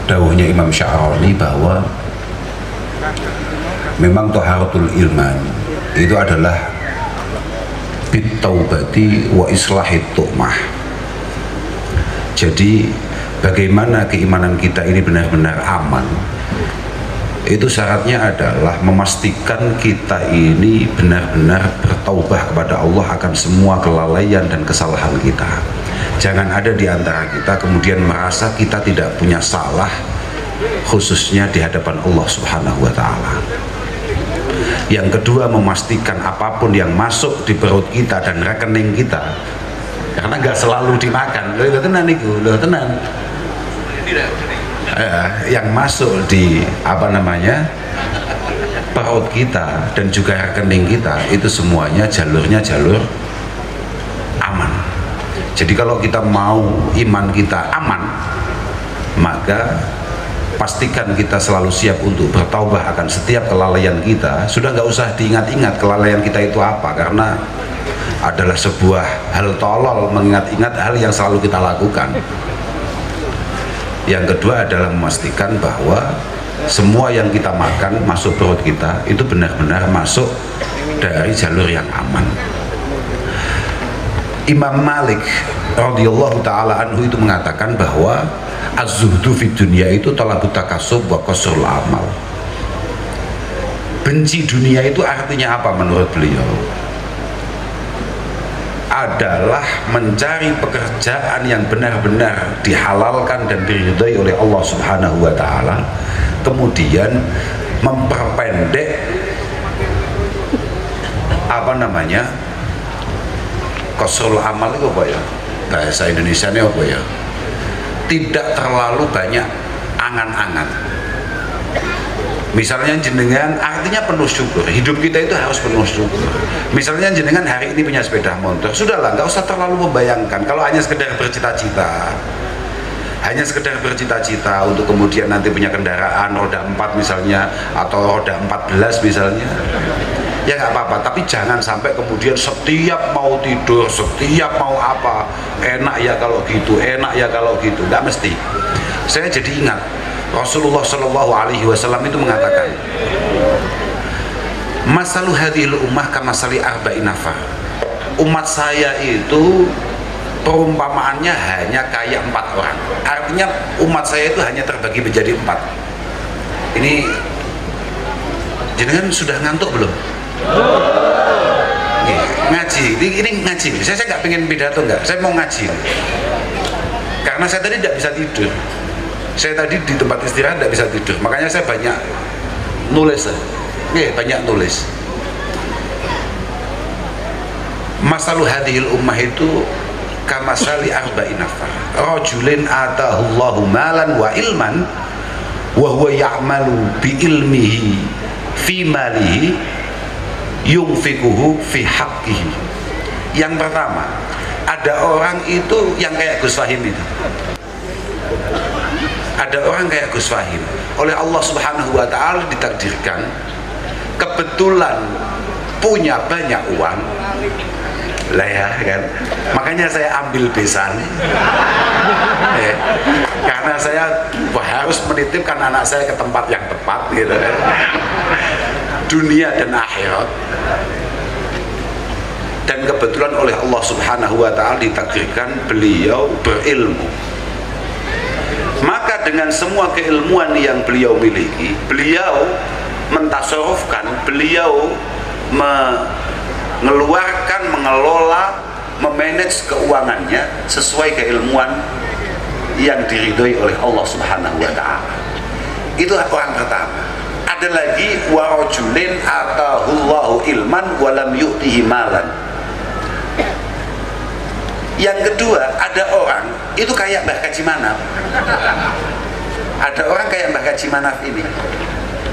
dawuhnya Imam Sya'rani bahwa memang taharatul ilman itu adalah bitaubati wa islahit tu'mah. Jadi bagaimana keimanan kita ini benar-benar aman, itu syaratnya adalah memastikan kita ini benar-benar bertaubah kepada Allah akan semua kelalaian dan kesalahan kita. Jangan ada di antara kita kemudian merasa kita tidak punya salah, khususnya di hadapan Allah Subhanahu wa Ta'ala. Yang kedua, memastikan apapun yang masuk di perut kita dan rekening kita, karena nggak selalu dimakan, loh tenan itu, loh tenan. Yang masuk di perut kita dan juga rekening kita itu semuanya jalurnya jalur aman. Jadi kalau kita mau iman kita aman, maka pastikan kita selalu siap untuk bertaubah akan setiap kelalaian kita. Sudah nggak usah diingat-ingat kelalaian kita itu apa, karena adalah sebuah hal tolol mengingat-ingat hal yang selalu kita lakukan. Yang kedua adalah memastikan bahwa semua yang kita makan masuk perut kita itu benar-benar masuk dari jalur yang aman. Imam Malik radhiyallahu taala anhu itu mengatakan bahwa az-zuhdu fid dunya itu talabut takasub wa qasrul amal. Benci dunia itu artinya apa menurut beliau? Adalah mencari pekerjaan yang benar-benar dihalalkan dan diridhai oleh Allah Subhanahu wa Ta'ala, kemudian memperpendek qasrul amal itu apa ya? Bahasa Indonesia ini apa ya? Tidak terlalu banyak angan-angan. Misalnya jenengan, artinya penuh syukur. Hidup kita itu harus penuh syukur. Misalnya jenengan hari ini punya sepeda motor, sudahlah, nggak usah terlalu membayangkan. Kalau hanya sekedar bercita-cita, untuk kemudian nanti punya kendaraan roda 4 misalnya, atau roda 14 misalnya, ya nggak apa-apa. Tapi jangan sampai kemudian setiap mau tidur, setiap mau apa, enak ya kalau gitu, nggak mesti. Saya jadi ingat Rasulullah Shallallahu Alaihi Wasallam itu mengatakan, masalu hadhil ummah kamasali arba'in nafar. Umat saya itu perumpamaannya hanya kayak 4 orang. Artinya umat saya itu hanya terbagi menjadi 4. Ini jenengan sudah ngantuk belum? Ngaji, ini ngaji. Saya nggak pengen pidato, nggak. Saya mau ngaji. Karena saya tadi tidak bisa tidur. Saya tadi di tempat istirahat tidak bisa tidur, makanya saya banyak nulis. Masalu hadhil ummah itu kamasali arba'in nafar. Rajulin atahullahu malan wa ilman wa huwa ya'malu bi ilmihi fi malihi yunfikuhu fi haqqihi. Yang pertama, ada orang itu yang kayak Gus Fahim itu. Ada orang kayak Gus Fahim, oleh Allah Subhanahu wa Ta'ala ditakdirkan kebetulan punya banyak uang lah ya kan, makanya saya ambil besan karena saya harus menitipkan anak saya ke tempat yang tepat gitu kan, dunia dan akhirat. Dan kebetulan oleh Allah Subhanahu wa Ta'ala ditakdirkan beliau berilmu. Maka dengan semua keilmuan yang beliau miliki, beliau mentasarufkan, beliau mengeluarkan, mengelola, memanage keuangannya sesuai keilmuan yang diridhoi oleh Allah Subhanahu wa Ta'ala. Itu orang pertama. Ada lagi warajulin atahullahu ilman walam yu'tihi malan. Yang kedua, ada orang itu kayak Mbah Kaji Manaf. Ada orang kayak Mbah Kaji Manaf ini,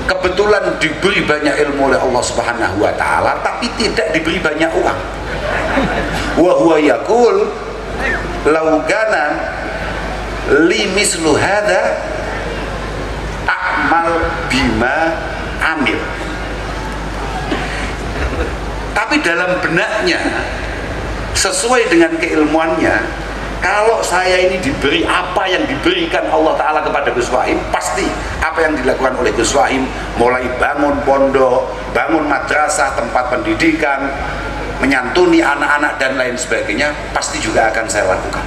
kebetulan diberi banyak ilmu oleh Allah Subhanahu wa Ta'ala, tapi tidak diberi banyak uang. Wa huwa yaqul law kana li mislu hadza a'mal bima amil. Tapi dalam benaknya, sesuai dengan keilmuannya, Kalau saya ini diberi apa yang diberikan Allah Ta'ala kepada Gus Wahim, pasti apa yang dilakukan oleh Gus Wahim, mulai bangun pondok, bangun madrasah, tempat pendidikan, menyantuni anak-anak dan lain sebagainya, pasti juga akan saya lakukan.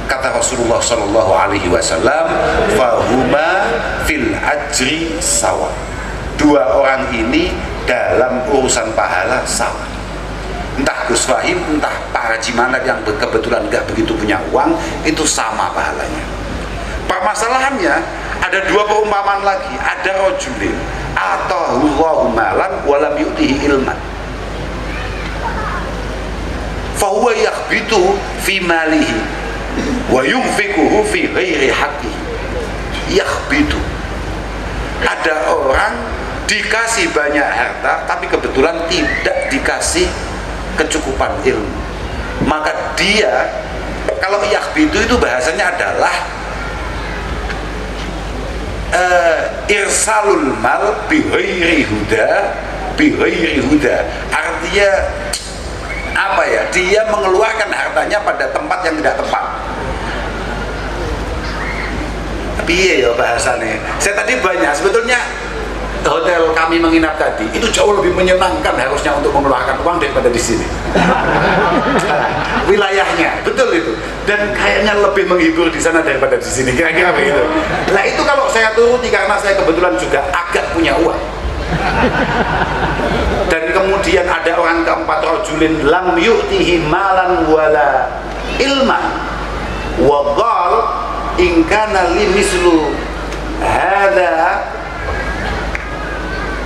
Kata Rasulullah Shallallahu Alaihi Wasallam, fahuma fil ajri sawa. Dua orang ini dalam urusan pahala sama. Entah Gus Wahim, entah Pak Haji Manat yang kebetulan nggak begitu punya uang, itu sama pahalanya. Permasalahannya ada dua perumpamaan lagi. Ada rojulin atahullahu malan walam yu'tihi ilman, fahuwa yakhbitu fi malihi wa yunfikuhu fi ghairi haqqihi. Yakhbitu, ada orang dikasih banyak harta tapi kebetulan tidak dikasih kecukupan ilmu, maka dia, kalau yakhbitu itu bahasanya adalah irsalul mal bighairi huda, artinya apa ya, dia mengeluarkan hartanya pada tempat yang tidak tepat. Piye ya bahasanya, saya tadi banyak sebetulnya. Hotel kami menginap tadi itu jauh lebih menyenangkan harusnya untuk mengeluarkan uang daripada di sini. Wilayahnya betul itu, dan kayaknya lebih menghibur di sana daripada di sini, kira-kira begitu. Nah itu kalau saya turuti karena saya kebetulan juga agak punya uang. Dan kemudian ada orang keempat, rajulin lam yu'tihi malan wala ilman wa qal in kana li mislu hadza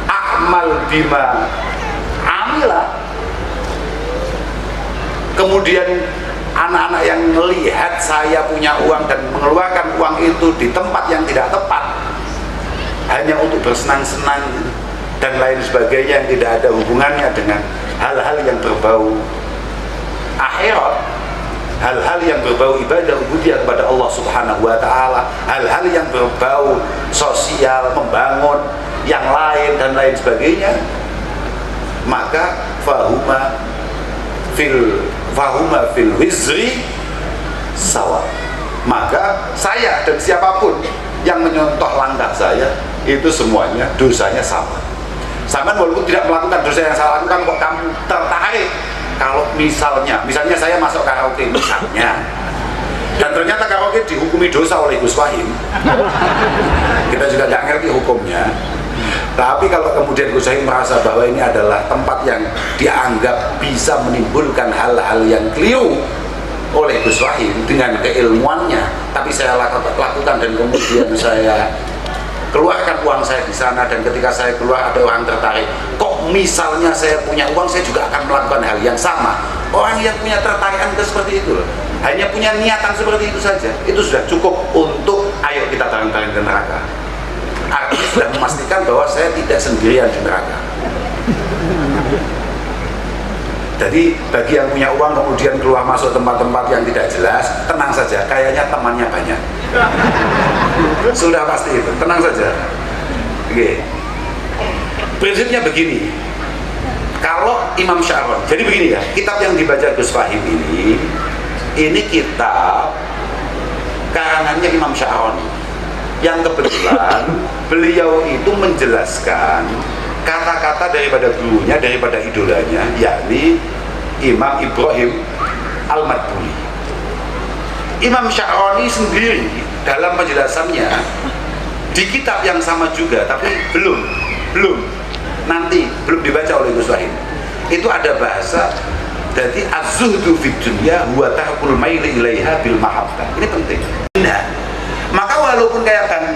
amal bima amila. Kemudian anak-anak yang melihat saya punya uang dan mengeluarkan uang itu di tempat yang tidak tepat, hanya untuk bersenang-senang dan lain sebagainya yang tidak ada hubungannya dengan hal-hal yang berbau akhirat, hal-hal yang berbau ibadah ubudiyah kepada Allah Subhanahu wa Ta'ala, hal-hal yang berbau sosial, membangun yang lain dan lain sebagainya, maka fahuma fil wizri sawa. Maka saya dan siapapun yang menyontoh langkah saya itu semuanya dosanya sama. Sama walaupun tidak melakukan dosa yang saya lakukan, kok kamu tertarik kalau misalnya saya masuk karaoke misalnya, dan ternyata karaoke dihukumi dosa oleh Gus Wahim, kita juga nggak ngerti hukumnya. Tapi kalau kemudian Gus Wahim merasa bahwa ini adalah tempat yang dianggap bisa menimbulkan hal-hal yang keliru oleh Gus Wahim dengan keilmuannya, tapi saya lakukan dan kemudian saya keluarkan uang saya di sana, dan ketika saya keluar ada orang tertarik, kok misalnya saya punya uang, saya juga akan melakukan hal yang sama. Orang yang punya tertarikan seperti itu, hanya punya niatan seperti itu saja, itu sudah cukup untuk ayo kita bareng-bareng ke neraka. Artinya sudah memastikan bahwa saya tidak sendirian di neraka. Jadi bagi yang punya uang kemudian keluar masuk tempat-tempat yang tidak jelas, tenang saja, kayaknya temannya banyak. Sudah pasti itu, tenang saja. Oke. Prinsipnya begini, kalau Imam Sya'roni, jadi begini ya, kitab yang dibaca Gus Wahim ini kitab karangannya Imam Sya'roni, yang kebetulan beliau itu menjelaskan kata-kata daripada gurunya, daripada idolanya, yakni Imam Ibrahim Al-Madbuli. Imam Sya'roni sendiri dalam penjelasannya di kitab yang sama juga, tapi belum dibaca oleh Gus Wahim, itu ada bahasa, jadi az-zuhdu fid dunya huwa tarkul maili ilaiha bil mahabbah. Ini penting. Nah, maka walaupun kayak Bang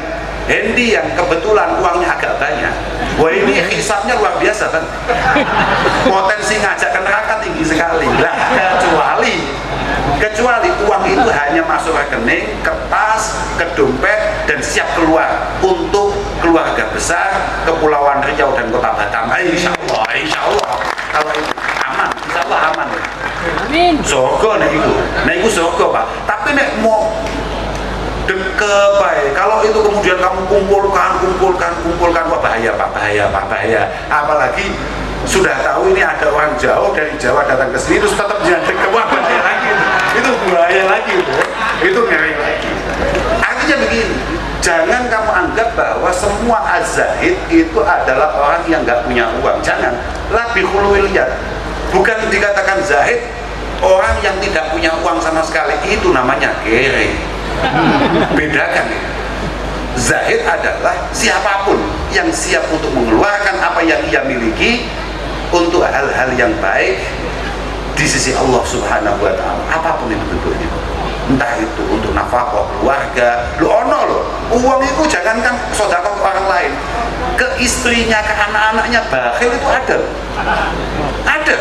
Hendy yang kebetulan uangnya agak banyak, wah ini hisapnya luar biasa kan, potensi ngajak ke neraka tinggi sekali lah. Kecuali uang itu hanya masuk rekening, kertas, ke dompet, dan siap keluar untuk keluarga besar, Kepulauan Riau dan Kota Batam. Insya Allah kalau itu aman, insya Allah aman ya. Amin. Sogo nek itu sogo Pak. Tapi nek mau baik, kalau itu kemudian kamu kumpulkan, wah bahaya Pak, bahaya. Apalagi sudah tahu ini ada orang jauh dari Jawa datang ke sini, terus tetap jangan ke wah bahaya lagi. itu bahaya lagi itu ngeri lagi. Artinya begini, jangan kamu anggap bahwa semua az-zahid itu adalah orang yang nggak punya uang. Jangan. Lebih khuluwil yad. Bukan dikatakan zahid orang yang tidak punya uang sama sekali, itu namanya kere. Bedakan ya. Zahid adalah siapapun yang siap untuk mengeluarkan apa yang ia miliki untuk hal-hal yang baik di sisi Allah Subhanahu wa Ta'ala, apapun itu bentuknya. Entah itu untuk nafkah keluarga, uang itu jangankan sedekah ke orang lain, ke istrinya, ke anak-anaknya, bakhil itu ada. Ada.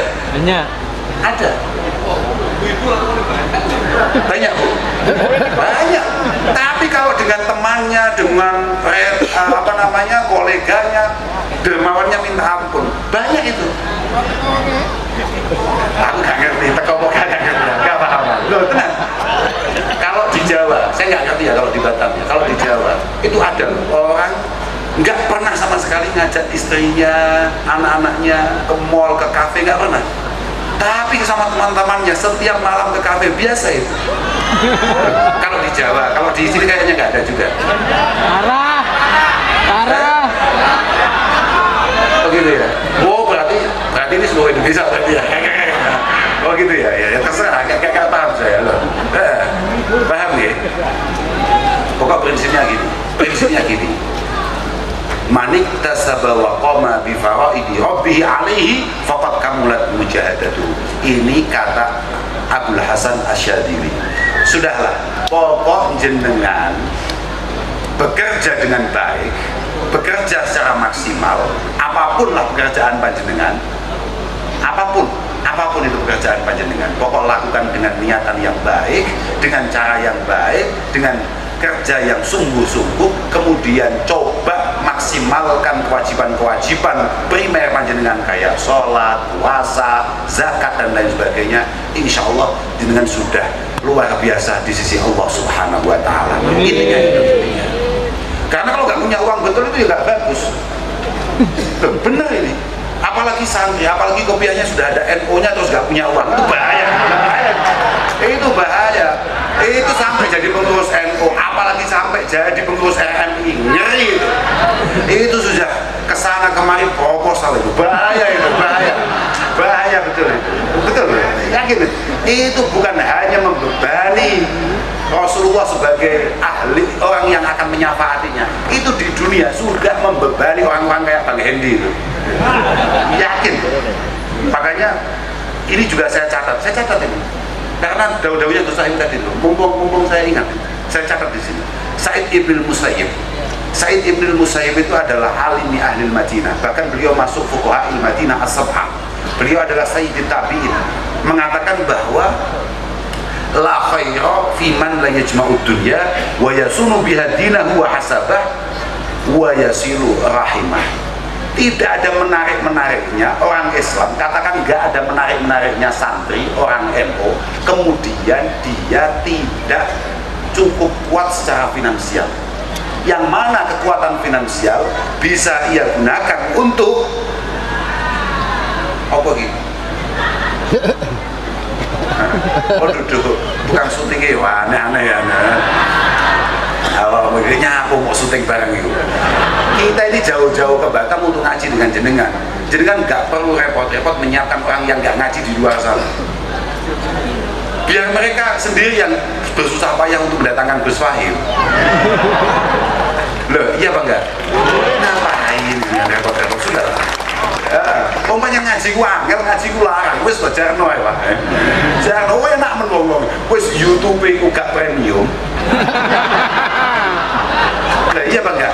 Banyak Bu. Banyak. Tapi kalau dengan temannya, dengan koleganya, dermawannya minta ampun, banyak itu. Aku nggak ngerti, nggak paham. Loh, tenang. Kalau di Jawa, saya nggak ngerti ya kalau di Batam ya. Kalau di Jawa itu ada orang nggak pernah sama sekali ngajak istrinya, anak-anaknya ke mall, ke kafe, nggak pernah. Tapi sama teman-temannya setiap malam ke kafe, biasa itu. Kalau di Jawa, kalau di sini kayaknya nggak ada juga. Parah. Oh gitu ya. Oh berarti ini seluruh Indonesia berarti ya. Oh gitu ya. Ya terserah. Gak paham saya loh. Paham ya? Pokok prinsipnya gini. Manik tasaba wa qama bi faraidi rabbih alaihi faqad kamulat mujahadatu. Ini kata Abdul Hasan Asyadili. Sudahlah, pokok jenengan bekerja dengan baik, bekerja secara maksimal, apapun lah pekerjaan panjenengan, apapun itu pekerjaan panjenengan, pokok lakukan dengan niatan yang baik, dengan cara yang baik, dengan kerja yang sungguh-sungguh, kemudian coba maksimalkan kewajiban-kewajiban primer panjenengan kayak sholat, puasa, zakat dan lain sebagainya. Insya Allah jenengan sudah luar biasa di sisi Allah Subhanahu wa Ta'ala. Intinya itu. Karena kalau nggak punya uang betul itu ya nggak bagus. Bener ini. Apalagi santri, apalagi kopiahnya sudah ada NO-nya terus nggak punya uang, itu bahaya. Itu bahaya. Itu sampai jadi pengurus NO, apalagi sampai jadi pengurus RMI, nyeri itu. Itu sudah kesana kemari proposal itu, bahaya betul itu. Betul, yakin. Itu bukan hanya membebani Rasulullah sebagai ahli, orang yang akan menyafaatinya, itu di dunia sudah membebani orang-orang kayak Bang Hendi itu. Yakin. Makanya ini juga saya catat ini. Karena daun-daunnya Gus Said tadi itu, mumpung saya ingat, saya catat di sini. Sa'id ibn Musayyib itu adalah alimi ahli Madinah. Bahkan beliau masuk fuqaha Madinah as-sab'ah. Beliau adalah sayyidit tabi'in, mengatakan bahwa la khaira fi man la yajma'u dunya wa yasunu biha dinahu wa hasabah wa yasilu rahimah. Tidak ada menarik-menariknya orang Islam, katakan nggak ada menarik-menariknya santri, orang NU, kemudian dia tidak cukup kuat secara finansial. Yang mana kekuatan finansial bisa ia gunakan untuk apa gitu? Oh duduk, bukan syuting ya, aneh-aneh ya. Kalau begini aku mau syuting bareng itu. Kita ini jauh-jauh ke Batam untuk ngaji dengan jenengan. Jenengan nggak perlu repot-repot menyiapkan orang yang nggak ngaji di luar sana. Biar mereka sendiri yang bersusah payah untuk mendatangkan Gus Fahim. Loh, iya apa enggak? Ngapain repot-repot sudah lah. Umpamanya ngaji ku angel, ngaji ku larang, wis bajarno ae Pak. Jarno enak men wong. Wis YouTube ku gak premium. Lah iya apa enggak?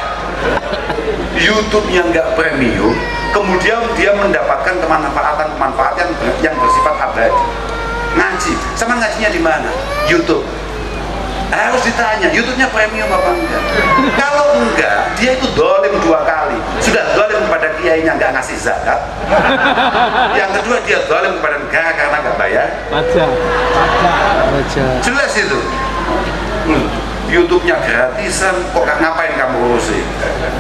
YouTube-nya nggak premium, kemudian dia mendapatkan kemanfaatan yang bersifat abadi. Ngaji, sama ngajinya di mana? YouTube. Harus ditanya, YouTube-nya premium apa enggak? Kalau enggak, dia itu dolim 2 kali. Sudah dolim kepada kiainya nggak ngasih zakat. Yang kedua dia dolim kepada negara karena nggak bayar. Baca. Jelas itu. YouTube-nya gratisan, kok ngapain kamu urusin?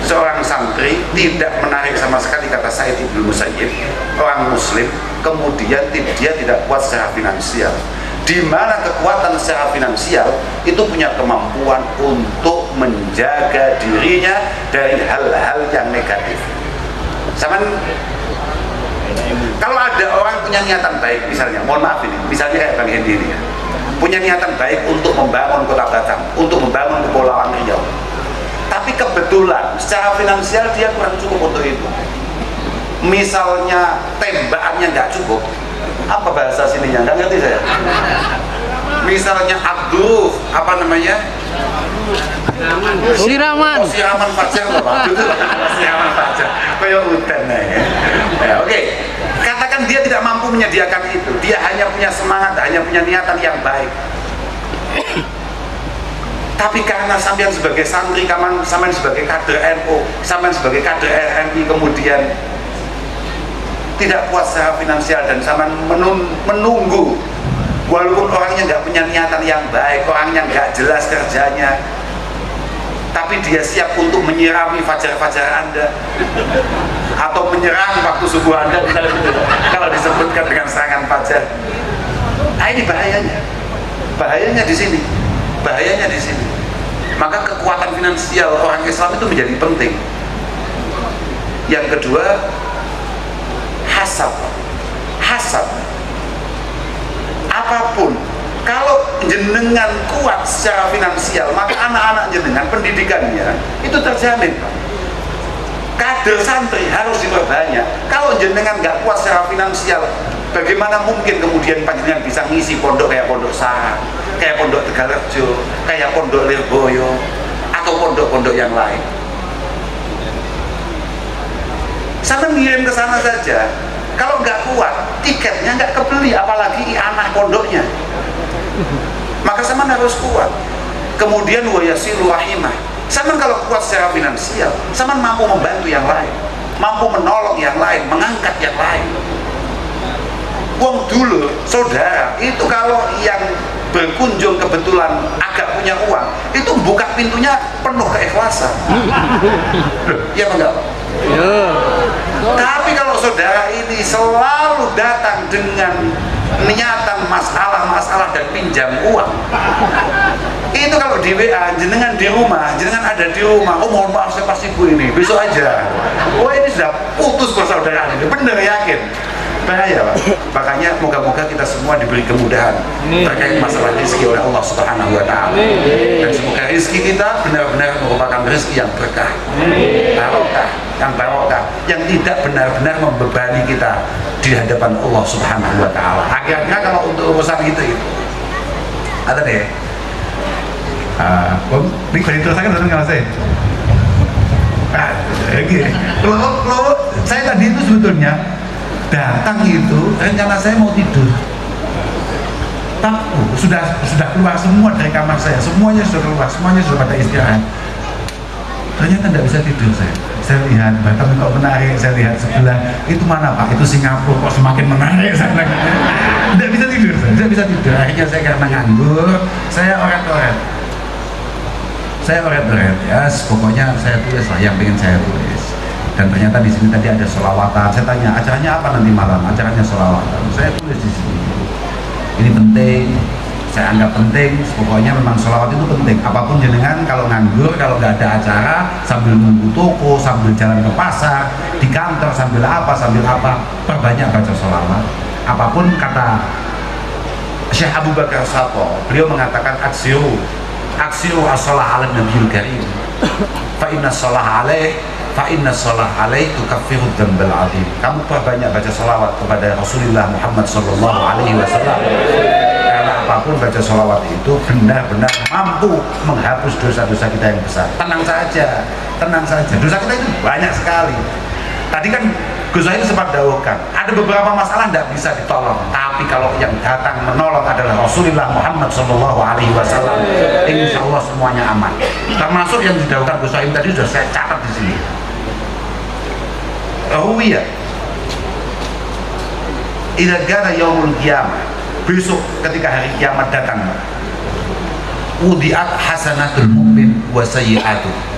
Seorang santri tidak menarik sama sekali kata Sa'id ibn Musayyib, orang muslim, kemudian dia tidak kuat secara finansial. di mana kekuatan secara finansial itu punya kemampuan untuk menjaga dirinya dari hal-hal yang negatif. Sama kalau ada orang punya niatan baik, misalnya, mohon maaf ini, misalnya kayak Bang Hendi ini ya, punya niatan baik untuk membangun Kota Batam, untuk membangun Kepulauan Riau, tapi kebetulan secara finansial dia kurang cukup untuk itu. Misalnya tembakannya nggak cukup, apa bahasa sininya? Nggak ngerti saya. Misalnya Abdul, apa namanya? Siraman. Oh, Siraman Fajar loh, Pak. Siraman Fajar. Kayak hutan ya. Oke. Katakan dia tidak mampu menyediakan itu. Dia hanya punya semangat, hanya punya niatan yang baik. Tapi karena sampean sebagai santri, sampean sebagai kader NU, sampean sebagai kader RMI kemudian tidak kuat secara finansial dan sampean menunggu, walaupun orangnya nggak punya niatan yang baik, orangnya nggak jelas kerjanya, tapi dia siap untuk menyirami fajar-fajar Anda atau menyerang waktu subuh Anda kalau disebutkan dengan serangan fajar. Nah, ini bahayanya di sini. Maka kekuatan finansial orang Islam itu menjadi penting. Yang kedua, hasab. Apapun, kalau jenengan kuat secara finansial, maka anak-anak jenengan pendidikannya itu terjamin, Pak. Kader santri harus diperbanyak. Kalau jenengan nggak kuat secara finansial, bagaimana mungkin kemudian panjenengan bisa ngisi pondok kayak Pondok Sarang, kayak Pondok Tegalrejo, kayak Pondok Lirboyo, atau pondok-pondok yang lain? Sampai ngirim ke sana saja. Kalau nggak kuat, tiketnya nggak kebeli, apalagi anak pondoknya. Maka sama harus kuat. Kemudian wayasilu rahimah. Sama kalau kuat secara finansial, sama mampu membantu yang lain, mampu menolong yang lain, mengangkat yang lain. Uang dulu, saudara, itu kalau yang berkunjung kebetulan agak punya uang, itu buka pintunya penuh keikhlasan. Iya enggak? Ya. Tapi kalau saudara ini selalu datang dengan niatan masalah dan pinjam uang, itu kalau di WA jenengan di rumah, jenengan ada di rumah, oh mohon maaf saya pasti bu ini besok aja, oh ini sudah putus persaudaraan ini, bener yakin? Bahaya, Pak. Makanya moga-moga kita semua diberi kemudahan terkait masalah rezeki oleh Allah Subhanahu wa taala. Dan semoga rezeki kita benar-benar merupakan rezeki yang berkah, barokah, yang tidak benar-benar membebani kita di hadapan Allah Subhanahu wa taala. Akhirnya kalau untuk urusan itu ada deh. Ini kalau diteruskan terus nggak sih? Kalau saya tadi itu sebetulnya datang itu rencana saya mau tidur, tapi sudah keluar semua dari kamar saya, semuanya sudah keluar, semuanya sudah pada istirahat. Ternyata tidak bisa tidur saya lihat Batam kok menarik, saya lihat sebelah itu mana Pak, itu Singapura kok semakin menarik, tidak bisa tidur saya bisa tidur. Akhirnya saya karena nganggur, saya oret-oret ya, pokoknya saya tulis lah yang pengen saya tulis. Dan ternyata di sini tadi ada sholawatan. Saya tanya acaranya apa nanti malam? Acaranya sholawatan. Saya tulis di sini. Ini penting. Saya anggap penting. Pokoknya memang sholawat itu penting. Apapun jenengan kalau nganggur, kalau nggak ada acara, sambil nunggu toko, sambil jalan ke pasar, di kantor sambil apa, perbanyak baca sholawat. Apapun kata Syekh Abu Bakar Sato, beliau mengatakan aksiru as-sholah ala nabiyil karim. Fa inna sholah alaih tukaffiru dzambal azim. Kamu perbanyak baca sholawat kepada Rasulullah Muhammad sallallahu alaihi wasallam. Karena apapun baca sholawat itu benar-benar mampu menghapus dosa-dosa kita yang besar. Tenang saja. Dosa kita itu banyak sekali. Tadi kan Gus Zahir sempat dawuhkan, ada beberapa masalah tidak bisa ditolong, tapi kalau yang datang menolong adalah Rasulullah Muhammad sallallahu alaihi wasallam, insya Allah semuanya aman. Termasuk yang didawuhkan Gus Zahir tadi sudah saya catat di sini. Iya. Idza kana yaumul qiyamah, besok ketika hari kiamat datang, wudiat hasanatul mu'min wa sayyi'atuh.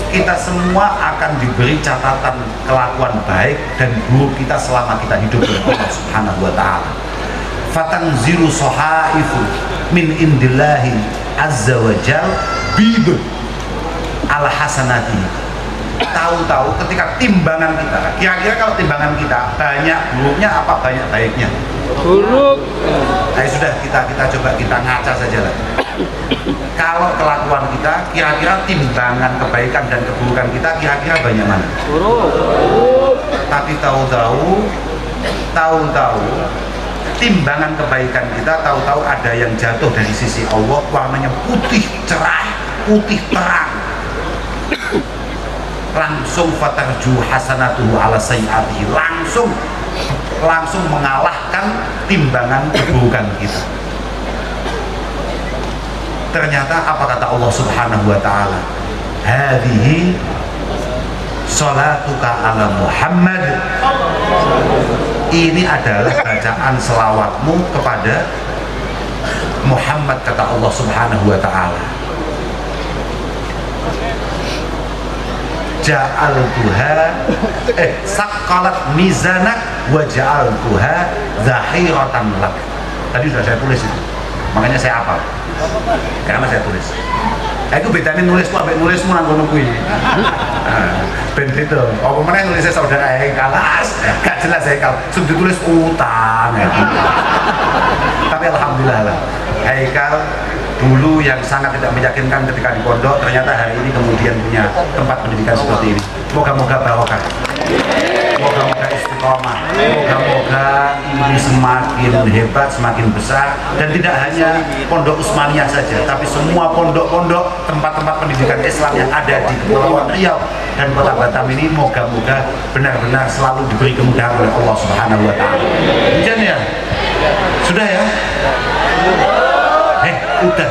Kita semua akan diberi catatan kelakuan baik dan buruk kita selama kita hidup dengan Allah Subhanahu wa taala. fatanzilu sohaifu min indillahi azza wa jal bidun ala hasanati. Tahu-tahu ketika timbangan kita, kira-kira kalau timbangan kita banyak buruknya apa banyak baiknya? Buruk. Nah, sudah kita coba kita ngaca saja lah. Kalau kelakuan kita, kira-kira timbangan kebaikan dan keburukan kita kira-kira banyak mana? Buruk. Tapi tahu-tahu timbangan kebaikan kita tahu-tahu ada yang jatuh dari sisi Allah warnanya putih cerah, putih terang. Langsung fatarju hasanatuhu ala sayyi'atihi, langsung mengalahkan timbangan keburukan kita. Ternyata apa kata Allah Subhanahu wa taala? Hadhihi sholatuka ala Muhammad. Ini adalah bacaan selawatmu kepada Muhammad, kata Allah Subhanahu wa taala. Ja'altuha saqalat mizanak wa ja'altuha zahiratan lak. Tadi sudah saya tulis itu, makanya saya hafal karena saya tulis. Aku bedanya nulisku sampai nulismu nanggung kuwi. Ben itu, apa mana nulisnya saudara Haikal, gak jelas Haikal, sudah ditulis utang. Tapi alhamdulillah lah, Haikal dulu yang sangat tidak meyakinkan ketika di pondok, ternyata hari ini kemudian punya tempat pendidikan seperti ini. Moga-moga barokah, moga-moga istiqomah, moga-moga ini semakin hebat, semakin besar, dan tidak hanya pondok Usmaniyah saja, tapi semua pondok-pondok tempat-tempat pendidikan Islam yang ada di Kepulauan Riau dan Kota Batam ini, moga-moga benar-benar selalu diberi kemudahan oleh Allah Subhanahu wa taala. Demikian ya. Sudah ya? Udah.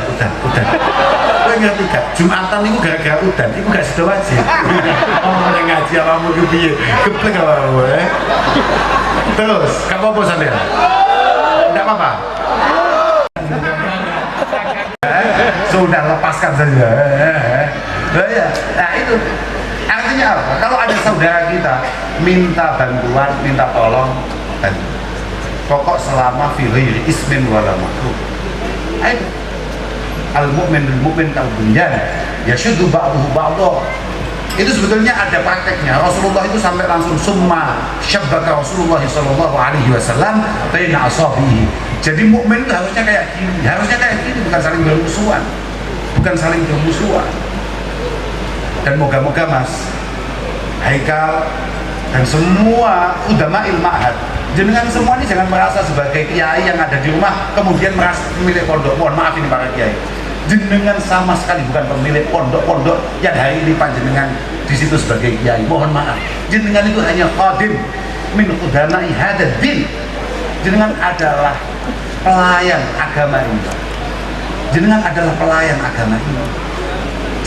Kowe ngerti gak? Jumatan itu gara-gara udan, itu gak sudah wajib. Ngomong ngaji alamu itu piye? Geblek apa terus, gak apa-apa sampean? Enggak apa-apa? Sudah, lepaskan saja. Nah itu artinya apa? Kalau ada saudara kita minta bantuan, minta tolong, pokok selama fi ghairi ismin wala makruh. Ayo, al-mu'min bil-mu'min kal-bunyan yashuddu ba'duhu ba'dah. Itu sebetulnya ada prakteknya. Rasulullah itu sampai langsung summa syabbaka Rasulullah sallallahu alaihi wasallam baina asabihi. Jadi mukmin itu harusnya kayak gini, bukan saling bermusuhan. Dan moga-moga Mas Haikal dan semua ulama ilmahad, jenengan semua ini jangan merasa sebagai kiai yang ada di rumah kemudian merasa pemilik pondok. Mohon maaf ini para kiai, jenengan sama sekali bukan pemilik pondok-pondok yang hari ini panjenengan di situ sebagai kiai. Mohon maaf, jenengan itu hanya qadim min qudamai hadzal din. Jenengan adalah pelayan agama ini.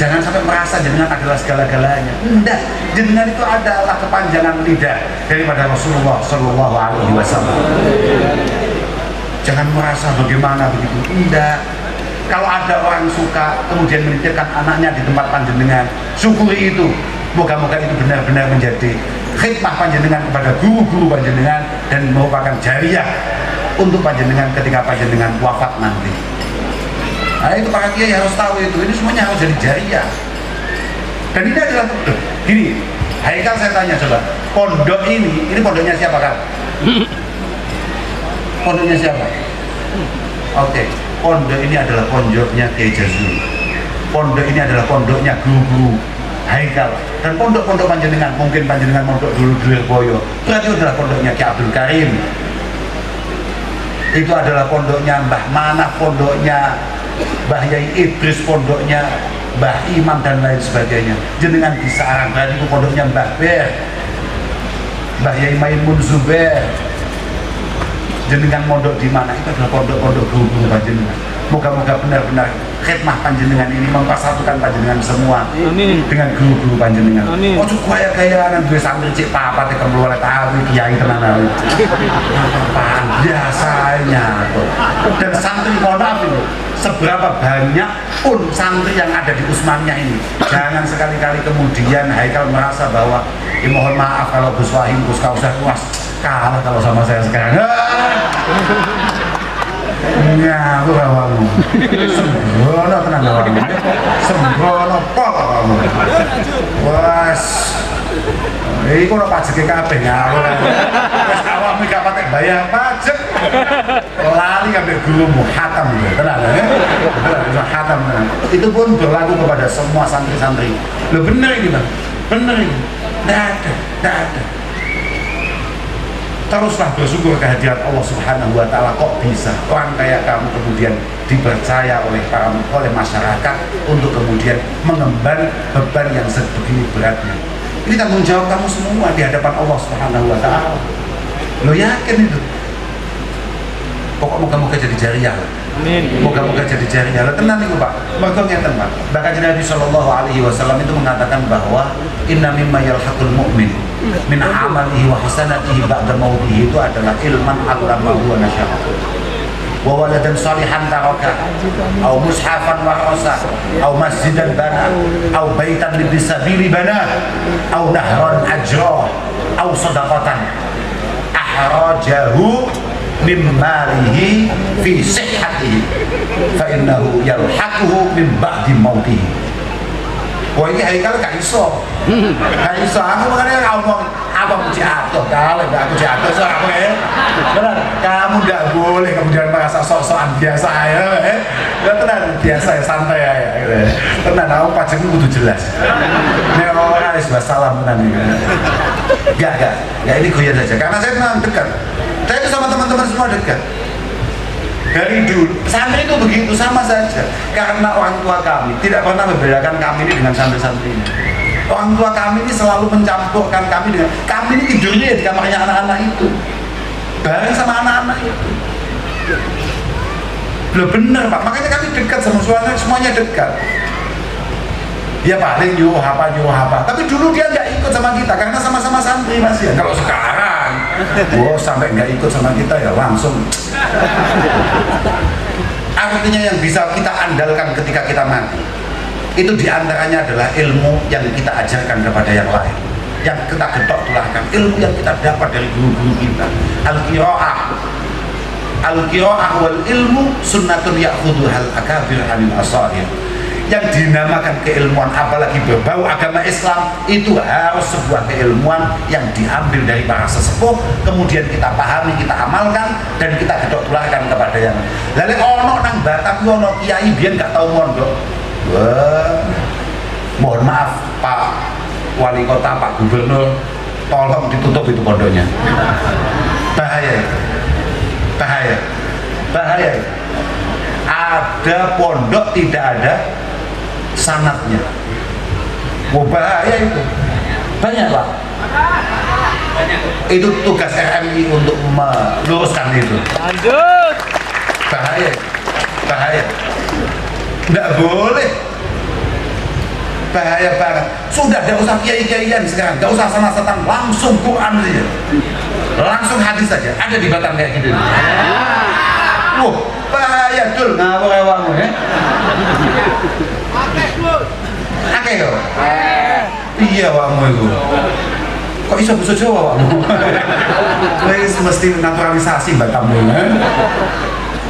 Jangan sampai merasa jenengan adalah segala-galanya. Enggak, jenengan itu adalah kepanjangan lidah daripada Rasulullah Shallallahu Alaihi Wasallam. Jangan merasa bagaimana begitu. Enggak. Kalau ada orang suka kemudian menitipkan anaknya di tempat panjenengan, syukuri itu. Moga-moga itu benar-benar menjadi khidmah panjenengan kepada guru-guru panjenengan dan merupakan jariah untuk panjenengan ketika panjenengan wafat nanti. Nah itu para kiai harus tahu itu. Ini semuanya harus jadi jariah. Dan ini adalah gini, Haikal saya tanya coba, pondok ini pondoknya siapa kan? Pondoknya siapa? Oke, pondok ini adalah pondoknya Kiai Jazuli. Pondok ini adalah pondoknya guru-guru Haikal. Dan pondok-pondok panjenengan, mungkin panjenengan pondok dulu Boyo, berarti itu adalah pondoknya Ki Abdul Karim. Itu adalah pondoknya Mbah Manaf, pondoknya Mbah Yai Idris, pondoknya Mbah Imam dan lain sebagainya. Jenengan di Sarang, berarti itu pondoknya Mbah Ber, Mbah Yai Maimun Zubair. Jenengan mondok di mana? Itu adalah pondok-pondok guru-guru panjenengan. Moga-moga benar-benar khidmah panjenengan ini mempersatukan panjenengan semua. Amin. Dengan guru-guru panjenengan. Amin. Oh cukup gaya-gayaan gue santri cek papa tekan mulai tahu kiai tenan. Apaan biasanya tuh. Dan santri mohon maaf itu, seberapa banyak pun santri yang ada di Usmaniyah ini, jangan sekali-kali kemudian Haikal merasa bahwa mohon maaf kalau Gus Wahim, Gus Kausar kalah kalau sama saya sekarang. Ngawur awakmu. Sembrono tenan awakmu. Sembrono pol awakmu. Wes. Iku ora pajeke kabeh ngawur. Wes awakmu gak patek bayar pajak. Lali kabeh gurumu hatam tenan ya. Tenan hatam tenan. Itu pun berlaku kepada semua santri-santri. Loh bener ini, Bang. Bener ini. Nggak ada. Teruslah bersyukur kehadiran Allah Subhanahu wa Ta'ala. Kok bisa orang kayak kamu kemudian dipercaya oleh masyarakat untuk kemudian mengemban beban yang sebegini beratnya. Ini tanggung jawab kamu semua di hadapan Allah Subhanahu wa Ta'ala. Lo yakin itu? Pokok moga-moga jadi jariah. Moga-moga jadi jariah. Lo tenang nih Pak. Moga ngeten Pak. Bahkan Nabi Shallallahu Alaihi Wasallam itu mengatakan bahwa inna mimma yalhaqul mu'min min amalihi wa hasanatihi ba'da mautihi, itu adalah ilman allamahu wa nasyara wa waladan salihan taraka au mushafan warasa au masjidan bana au baitan libisabili bana au nahran ajra au sadaqatan ahrajahu min malihi fi sihhatihi fa innahu yalhaquhu min ba'di mautihi. Wah ini Haikal gak iso. Aku makanya ngomong apa puji atuh kalau gak puji atuh so aku benar, kamu gak boleh kemudian merasa sok-sokan biasa ya tenang, biasa ya, santai ya tenang, aku pajakmu kudu jelas ini orang harus wassalam tenang gak, ini goyang saja karena saya memang dekat, saya itu sama teman-teman semua dekat dari dulu. Santri itu begitu sama saja, karena orang tua kami tidak pernah membedakan kami ini dengan santri-santrinya. Orang tua kami ini selalu mencampurkan kami dengan, kami ini tidurnya di kamarnya anak-anak itu bareng sama anak-anak itu. Belum bener Pak, makanya kami dekat sama suami, semuanya dekat. Dia paling nyuruh apa, tapi dulu dia nggak ikut sama kita karena sama-sama santri Mas ya. Kalau sekarang sampai nggak ikut sama kita ya langsung. Artinya yang bisa kita andalkan ketika kita mati itu diantaranya adalah ilmu yang kita ajarkan kepada yang lain, yang kita getok tulahkan, ilmu yang kita dapat dari guru-guru kita. Al-qiraah wal ilmu sunnatun ya'khudhuhal akabir anil asair. Yang dinamakan keilmuan apalagi berbau agama Islam itu harus sebuah keilmuan yang diambil dari para sesepuh, kemudian kita pahami, kita amalkan, dan kita gedok tulahkan kepada yang lalu. Ono nang Batam ono kiai biyen gak tau mondok. Wah, mohon maaf Pak Wali Kota, Pak Gubernur, tolong ditutup itu pondoknya. Bahaya. Ada pondok tidak ada sanatnya. Bahaya itu. Banyak Pak. Itu tugas RMI untuk meluruskan itu. Lanjut. Bahaya. Nggak boleh. Bahaya banget. Sudah, nggak usah kiai-kiaian sekarang, nggak usah sana-sana, langsung Quran saja, langsung hadis saja. Ada di Batam kayak gitu. Bahaya dul ngawur awakmu ya. Akeh yo. Iya awakmu itu. Kok iso basa Jawa awakmu? Wis mesti naturalisasi Batam ya.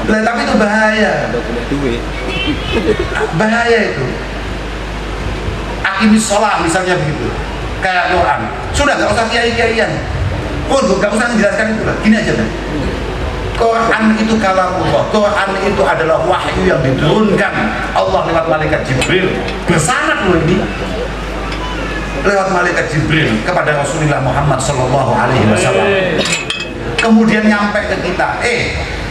Lah tapi itu bahaya. Bahaya itu. Aqimis sholat misalnya begitu. Kayak Quran. Sudah enggak usah kiai-kiaian. Enggak usah menjelaskan itu lah. Gini aja kan. Quran itu kalamullah. Quran itu adalah wahyu yang diturunkan Allah lewat malaikat Jibril. Bersanad loh ini. Lewat malaikat Jibril kepada Rasulullah Muhammad Sallallahu Alaihi Wasallam. Kemudian nyampe ke kita.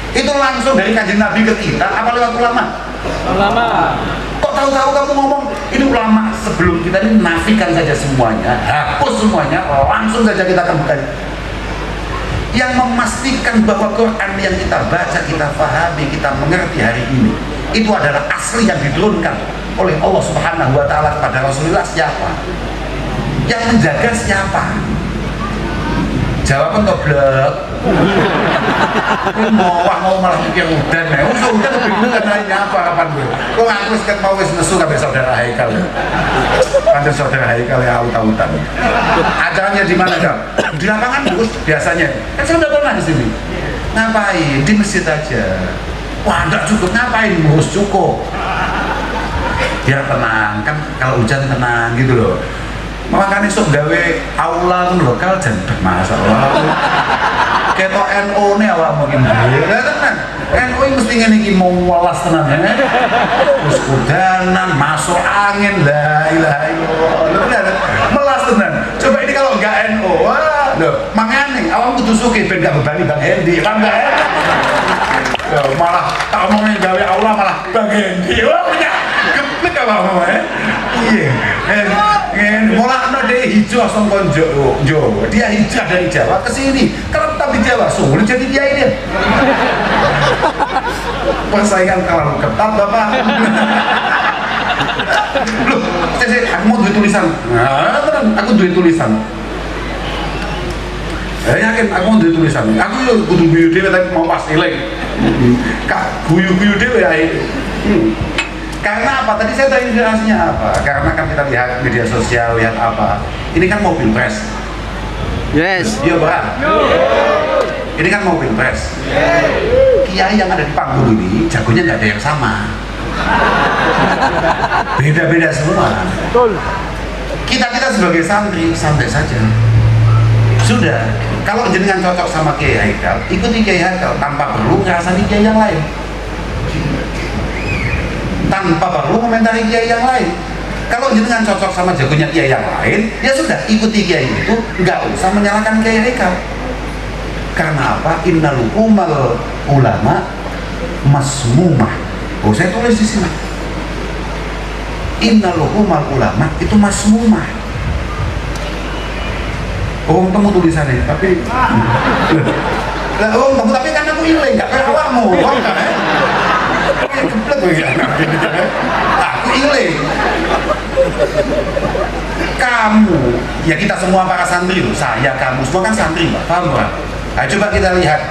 Itu langsung dari kanjeng Nabi ke kita apa lewat ulama? Ulama. Kok tahu-tahu kamu ngomong ini ulama? Sebelum kita ini nafikan saja semuanya, hapus semuanya, langsung saja kita kembali. Yang memastikan bahwa Quran yang kita baca, kita pahami, kita mengerti hari ini itu adalah asli yang diturunkan oleh Allah Subhanahu wa Ta'ala kepada Rasulullah. Siapa? Yang menjaga siapa? Jawaban goblok. Mau malah mikir udan ya. Udah bingung kan nanya apa kapan gue. Kok aku sekat mau wis nesu kabeh saudara Haikal. Ada saudara Haikal ya aut-autan. Acaranya di mana, Kak? Di lapangan Gus biasanya. Kan saya udah pernah di sini. Ngapain? Di masjid aja. Wah, enggak cukup, ngapain ngurus cukup? Biar tenang, kan kalau hujan tenang gitu loh. Makanya sok gawe aula tuh lokal jan masalah. Ketok NO nih awak mungkin. Ya tenan. NO ini mesti ngene iki mau welas tenan ya. Terus udanan, masuk angin, la ilaha illallah. Melas tenan. Coba ini kalau enggak NO, wah, lho, mangane awak kudu sugih ben gak bebani Bang Hendi, paham enggak ya? Ya, malah tak omongin gawe aula malah Bang Hendi. Wah, geblek apa ya? Iya. Mulakno deh hijau songkon Jawa. Dia hijau dari Jawa ke sini. Kalau tetap di Jawa, sulit jadi kiai dia. Persaingan terlalu ketat, Bapak. Loh, aku mau duit tulisan. Nah, tenang, aku duit tulisan. Yakin aku mau duit tulisan. Aku kudu guyu dhewe tapi mau pas eling. Kak guyu-guyu dhewe ya. Karena apa? Tadi saya tanya inspirasinya apa? Karena kan kita lihat media sosial, lihat apa? Ini kan mobil pres. Yes. Iya, Bang. Ini kan mobil pres. Kiai yang ada di panggung ini jagonya nggak ada yang sama. Beda-beda semua. Betul. Kita sebagai santri santai saja. Sudah. Kalau jenengan cocok sama Kiai Haikal, ikuti Kiai Haikal tanpa perlu ngerasani kiai yang lain. Tanpa perlu komentari kiai yang lain. Kalau jenengan cocok sama jagonya kiai yang lain, ya sudah ikuti kiai itu, nggak usah menyalahkan Kiai Haikal. Karena apa? Innal umal ulama masmumah. Oh, saya tulis di sini. Innal umal ulama itu masmumah. Oh, temu tulisannya, tapi lah, oh, temu tapi kan aku ilang, nggak kayak awakmu, kan? Aku ilang. Kamu, ya kita semua para santri loh, saya, kamu, semua kan santri, Pak. Paham, Pak? Nah, coba kita lihat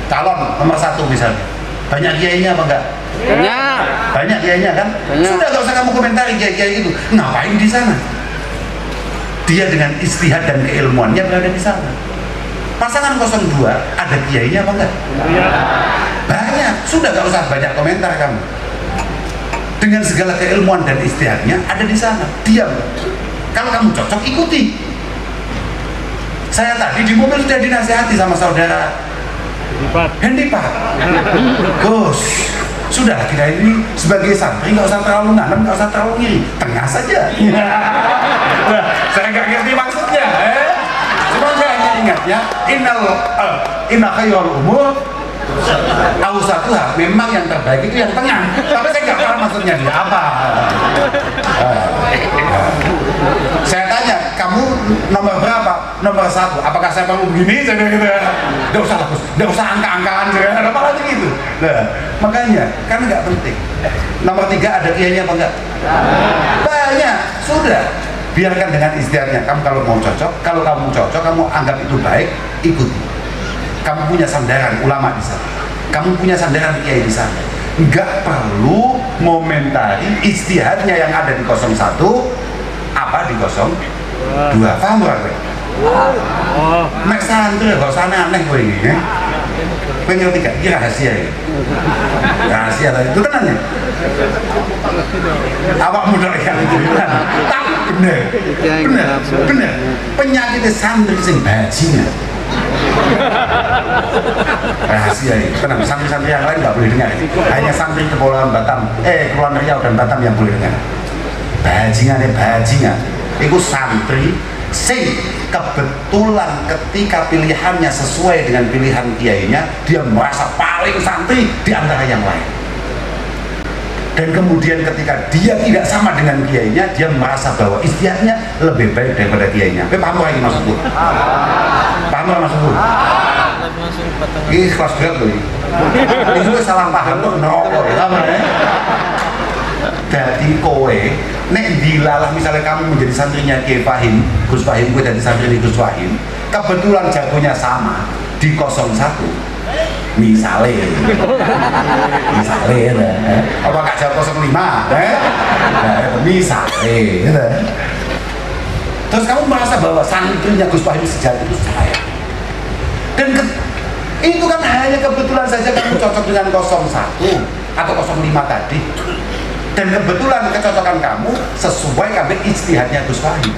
calon nomor 1 misalnya. Banyak kiainya apa enggak? Banyak. Banyak kiainya kan? Banyak. Sudah gak usah kamu komentari kiai-kiai itu. Ngapain di sana? Dia dengan istihad dan keilmuannya berada di sana. Pasangan 02 ada kiainya apa enggak? Iya. Banyak, sudah gak usah banyak komentar kamu. Dengan segala keilmuan dan istihadnya ada di sana. Diam. Kalau kamu cocok ikuti. Saya tadi di mobil sudah dinasihati sama saudara Hendi Pak. Gus, sudah kita ini sebagai santri nggak usah terlalu nganem, nggak usah terlalu ngiri, tengah saja. Nah, saya nggak ngerti maksudnya. Cuma saya hanya ingat ya, inna khairul umur awsatuha, memang yang terbaik itu yang tengah. Tapi saya nggak paham maksudnya dia apa. Saya tanya, kamu nomor berapa? Nomor 1. Apakah saya perlu begini? Saya gitu. Nggak usah lah, nggak usah angka-angkaan. Apa lagi gitu? Nah, makanya kan nggak penting. Nomor 3 ada kiainya apa enggak? Banyak. Sudah. Biarkan dengan istihadnya. Kamu kalau mau cocok, kalau kamu cocok, kamu anggap itu baik, ikuti. Kamu punya sandaran ulama di sana. Kamu punya sandaran kiai di sana. Nggak perlu momentari istihadnya yang ada di 01 apa di 02. Paham gak? Oh. Nek santri gak usah aneh gue ini ya. Gue ngerti gak? Ini rahasia ya. Rahasia tadi itu tenan ya. Awak muda yang itu tapi bener. Penyakit santri sing bajingan. Rahasia ini, tenang, santri-santri yang lain nggak boleh dengar. Hanya santri Kepulauan Batam, Kepulauan Riau dan Batam yang boleh dengar. Bajingan. Itu santri sing kebetulan ketika pilihannya sesuai dengan pilihan kiainya, dia merasa paling santri di antara yang lain. Dan kemudian ketika dia tidak sama dengan kiainya, dia merasa bahwa istihadnya lebih baik daripada kiainya. Paham lagi maksudku? Paham lah maksudku? Ini kelas berat loh. Ini salah paham tuh nerokok ya. Jadi kowe, nek dilalah misalnya kamu menjadi santrinya Kiai Fahim, Gus Fahim, gue jadi santri di Gus Fahim, kebetulan jagonya sama di 01. Misalnya apa gak jawab 05 misalnya terus kamu merasa bahwa santrinya Gus Fahim sejati itu saya dan Itu kan hanya kebetulan saja kamu cocok dengan 01 atau 05 tadi. Dan kebetulan kecocokan kamu sesuai dengan ijtihadnya Gus Wahid.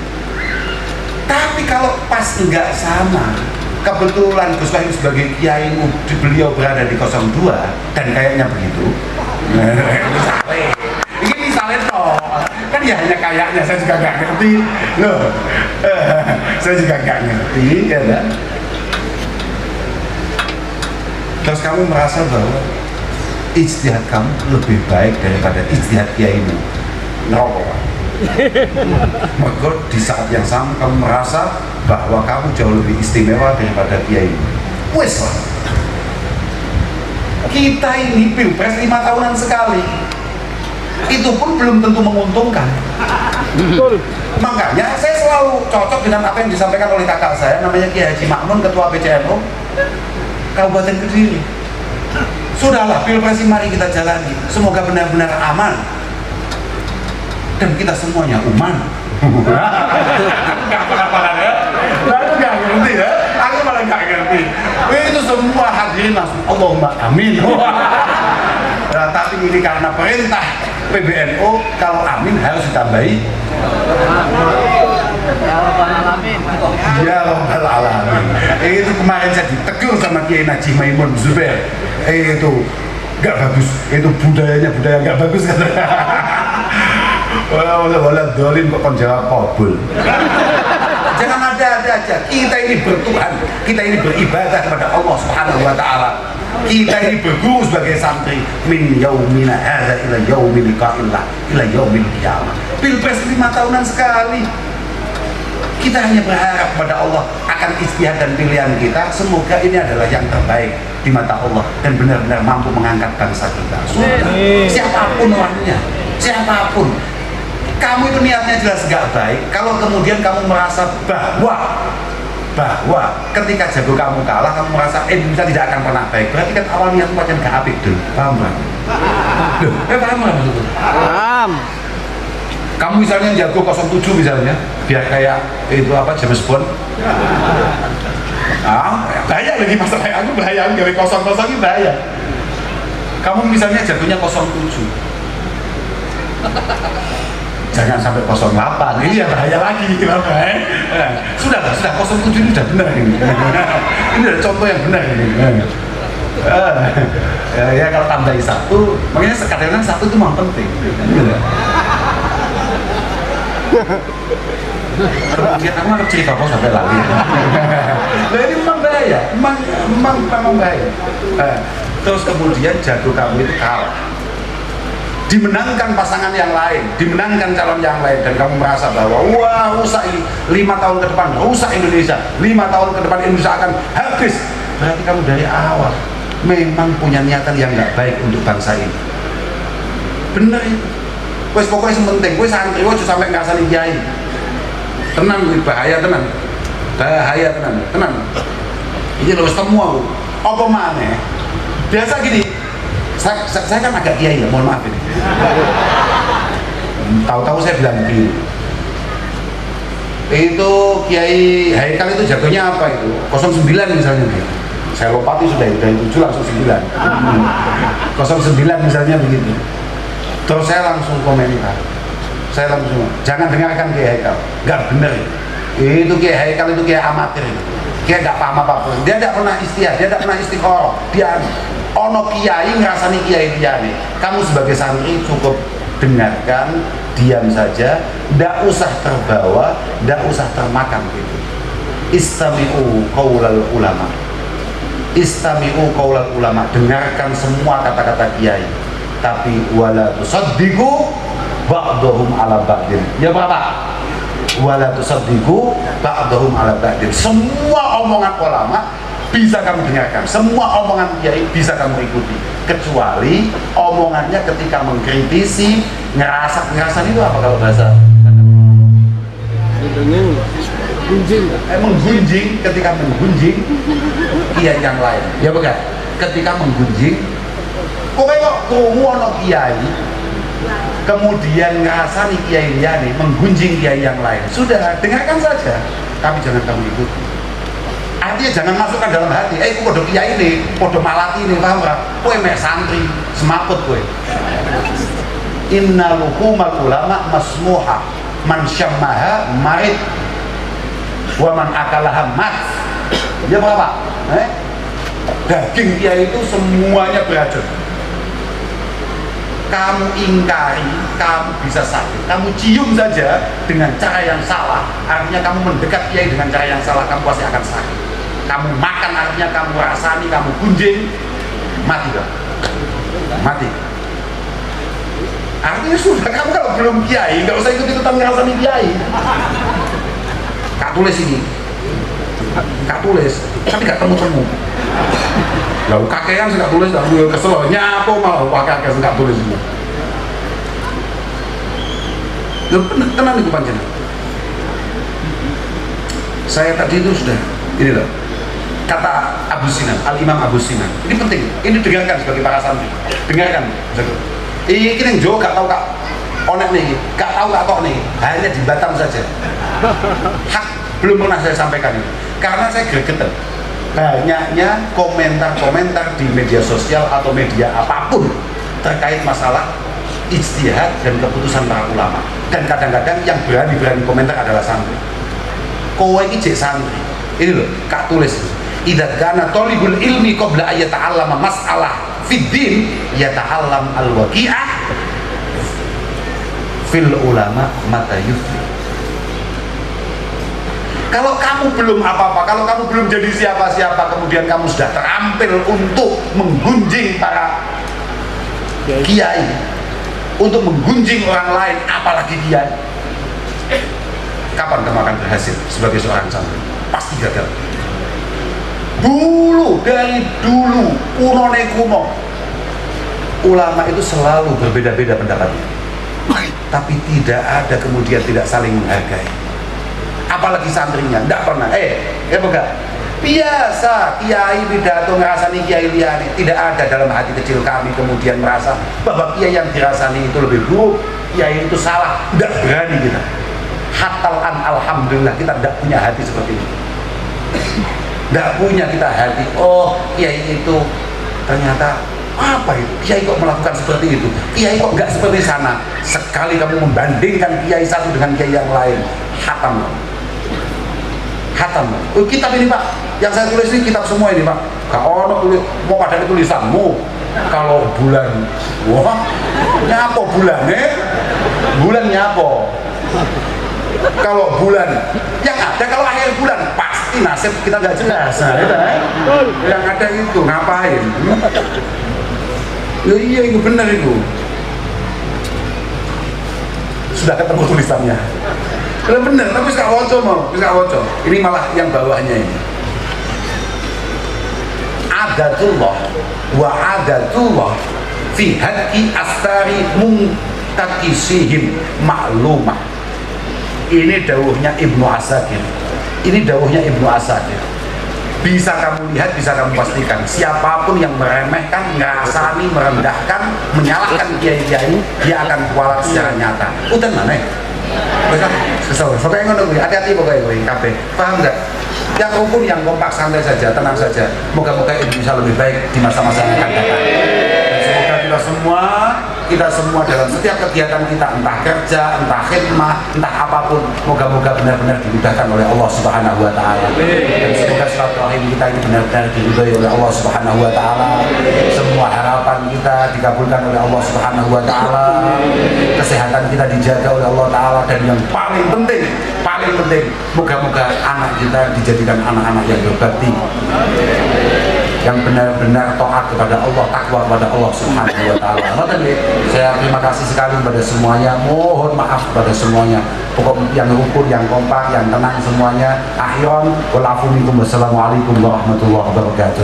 Tapi kalau pas enggak sama, kebetulan Gus Wahid sebagai kiai beliau berada di 02 dan kayaknya begitu. Misalnya toh, kan ya hanya kayaknya, saya juga nggak ngerti loh. Saya juga nggak ngerti ya kan? Terus kamu merasa bahwa ijtihad kamu lebih baik daripada ijtihad kiaimu, no. Maka di saat yang sama kamu merasa bahwa kamu jauh lebih istimewa daripada kiaimu. Wes lah, kita ini pilpres 5 tahunan sekali, itu pun belum tentu menguntungkan. Makanya saya selalu cocok dengan apa yang disampaikan oleh kakak saya, namanya Kiai Haji Makmun, ketua PCNU Kabupaten Kediri. Sudahlah, pilpres mari kita jalani, semoga benar-benar aman dan kita semuanya uman. Nggak parah-parah ya? Aku nggak ngerti ya, aku malah nggak ngerti. Itu semua hadirin langsung Allahumma amin. Nah, tapi ini karena perintah PBNU, kalau amin harus ditambahi ya Rabbal Alamin. Itu kemarin saya ditegur sama Kiai Najih Maimun Zubair. Itu nggak bagus, itu budaya nggak bagus katanya. Wala dolin kok jawab kabul. Jangan ada-ada aja. Kita ini bertuhan, kita ini beribadah kepada Allah Subhanahu wa taala. Kita ini berguru sebagai santri min yaumina hadza ila yaumil liqa'illah ila yaumil qiyamah. Pilpres 5 tahunan sekali. Kita hanya berharap kepada Allah akan ijtihad dan pilihan kita, semoga ini adalah yang terbaik di mata Allah dan benar-benar mampu mengangkat bangsa kita. Sudah, siapapun orangnya, siapapun. Kamu itu niatnya jelas gak baik kalau kemudian kamu merasa bahwa ketika jago kamu kalah, kamu merasa Indonesia tidak akan pernah baik. Berarti kan awal niatmu macam gak apik dulu. Paham gak? Loh, paham gak maksudku? Paham. Kamu misalnya jago 07 misalnya, biar kayak itu apa, James Bond. Bahaya lagi masalah aku, bahaya gawe 00 ini bahaya. Kamu misalnya jagonya 07. Jangan sampai 08, ini ya bahaya lagi, kenapa? Sudah 07 ini sudah benar ini. Ini adalah contoh yang benar ini. Ya kalau tambahi 1, makanya kadang-kadang 1 itu memang penting. Kemudian aku harus cerita kok sampai lagi. Nah ini memang bahaya, memang bahaya. Terus kemudian jago kamu itu kalah, dimenangkan pasangan yang lain, dimenangkan calon yang lain, dan kamu merasa bahwa wah rusak ini 5 tahun ke depan, rusak Indonesia, 5 tahun ke depan Indonesia akan habis. Berarti kamu dari awal memang punya niatan yang nggak baik untuk bangsa ini. Bener itu. Wes pokoknya sementing, wes santri, wes sampai ngasani kiai. Tenang, bahaya tenan, tenan. Ini loh temu aku. Apa mana? Biasa gini. Saya kan agak kiai ya, mohon maaf ini. Tahu-tahu saya bilang begini. Itu Kiai Haikal itu jagonya apa itu? 09 misalnya gitu. Saya lopati sudah 7 langsung 9. 09 misalnya begitu. Terus saya langsung komentar. Saya langsung, jangan dengarkan Kiai Haikal. Enggak bener itu Kiai Haikal itu Kiai amatir itu. Kiai enggak paham apapun. Dia enggak pernah istihad, dia enggak pernah istiqoroh. Dia ono kiai ngerasani kiai nih. Kamu sebagai santri cukup dengarkan, diam saja, ndak usah terbawa, ndak usah termakan gitu. Istami'u qaulal ulama. Istami'u qaulal ulama, dengarkan semua kata-kata kiai. Tapi wala tusaddiqu ba'dhum ala ba'din. Ya Bapak? Wala tusaddiqu ba'dhum ala ba'din. Semua omongan ulama bisa kamu dengarkan, semua omongan kiai bisa kamu ikuti, kecuali omongannya ketika mengkritisi, ngerasak itu apa kalau bahasa? Menggunjing, ketika menggunjing kiai yang lain, ya bukan? Ketika menggunjing, pokoknya kok ono kiai, kemudian ngerasani kiai liyane, menggunjing kiai yang lain, sudah dengarkan saja, tapi jangan kamu ikuti. Artinya jangan masukkan dalam hati, aku podo kiai ini, podo malati ini, paham gak? Kowe mek santri, semaput kowe. Inna luhumal ulama masmuha, man syammaha marid, wa man akalaha mat. Ya berapa? Daging kiai itu semuanya beracun. Kamu ingkari, kamu bisa sakit. Kamu cium saja dengan cara yang salah, artinya kamu mendekat kiai dengan cara yang salah, kamu pasti akan sakit. Kamu makan, artinya kamu rasani, kamu gunjing, mati gak? Mati. Artinya sudah, kamu kalau belum kiai, nggak usah ikut-ikutan ngerasani kiai. Kak tulis ini, kak tulis, tapi gak temu-temu. Lalu kakean sih gak tulis, lalu kesel, nyapo malah kakek sih gak tulis ini. Lalu tenang itu panjang. Saya tadi itu sudah, ini loh, kata Abu Sinan, Al-Imam Abu Sinan. Ini penting, ini dengarkan sebagai para santri. Dengarkan, ini yang jauh gak tahu kak onek nih, gak tahu kak kok nih, hanya di Batam saja. Hak belum pernah saya sampaikan ini, karena saya gregetan banyaknya komentar-komentar di media sosial atau media apapun terkait masalah ijtihad dan keputusan para ulama. Dan kadang-kadang yang berani komentar adalah santri. Kowe ini cek santri. Ini loh, kak tulis. Idza kana talibul ilmi qabla an yata'allama mas'alah fid din yata'allam al-waqi'ah fil ulama mata yufli. Kalau kamu belum apa-apa, kalau kamu belum jadi siapa-siapa, kemudian kamu sudah terampil untuk menggunjing para kiai, untuk menggunjing orang lain, apalagi kiai, kapan kamu akan berhasil sebagai seorang santri? Pasti gagal. Dulu, dari dulu, kuno, ulama itu selalu berbeda-beda pendapatnya, tapi tidak ada kemudian tidak saling menghargai. Apalagi santrinya, tidak pernah. Enggak. Biasa kiai pidato ngerasani kiai liani, tidak ada dalam hati kecil kami kemudian merasa bahwa kiai yang dirasani itu lebih buruk, kiai itu salah. Tidak berani kita. Hatalan alhamdulillah kita tidak punya hati seperti itu. Tidak punya kita hati, oh kiai itu ternyata apa itu, kiai kok melakukan seperti itu, kiai kok nggak seperti sana. Sekali kamu membandingkan kiai satu dengan kiai yang lain, hatam. Oh, kitab ini pak, yang saya tulis ini kitab semua ini pak. Kalau tulis, mau pada tulisanmu, kalau bulan, wah, nyapo bulannya, bulan nyapo. Kalau bulan, yang ada kalau akhir bulan pasti nasib kita nggak jelas. Nah, yang ada itu ngapain? Ya iya itu benar itu. Sudah ketemu tulisannya. Benar, tapi bisa wocok. Ini malah yang bawahnya ini. Adatullah wa adatullah fi hadki astari muntakisihim maklumah. Ini dawuhnya Ibnu Asakir. Bisa kamu lihat, bisa kamu pastikan, siapapun yang meremehkan, ngerasani, merendahkan, menyalahkan kiai-kiai, dia akan kualat secara nyata. Utan mana? Pokoknya ngono kuwi, hati-hati pokoknya kuwi kabeh. Paham enggak? Yang rukun, yang kompak, santai saja, tenang saja. Moga-moga ini bisa lebih baik di masa-masa yang akan datang. Dan semoga kita semua dalam setiap kegiatan kita, entah kerja, entah khidmah, entah apapun, moga-moga benar-benar dimudahkan oleh Allah Subhanahu wa taala. Dan semoga silaturahim kita ini benar-benar diridhoi oleh Allah Subhanahu wa taala. Semua harapan kita dikabulkan oleh Allah Subhanahu wa taala. Kesehatan kita dijaga oleh Allah taala, dan yang paling penting, moga-moga anak kita dijadikan anak-anak yang berbakti, yang benar-benar taat kepada Allah, takwa kepada Allah Subhanahu wa taala. Saya terima kasih sekali kepada semuanya. Mohon maaf kepada semuanya. Pokok yang rukun, yang kompak, yang tenang semuanya. Ahyon wal afu minkum. Wassalamualaikum warahmatullahi wabarakatuh.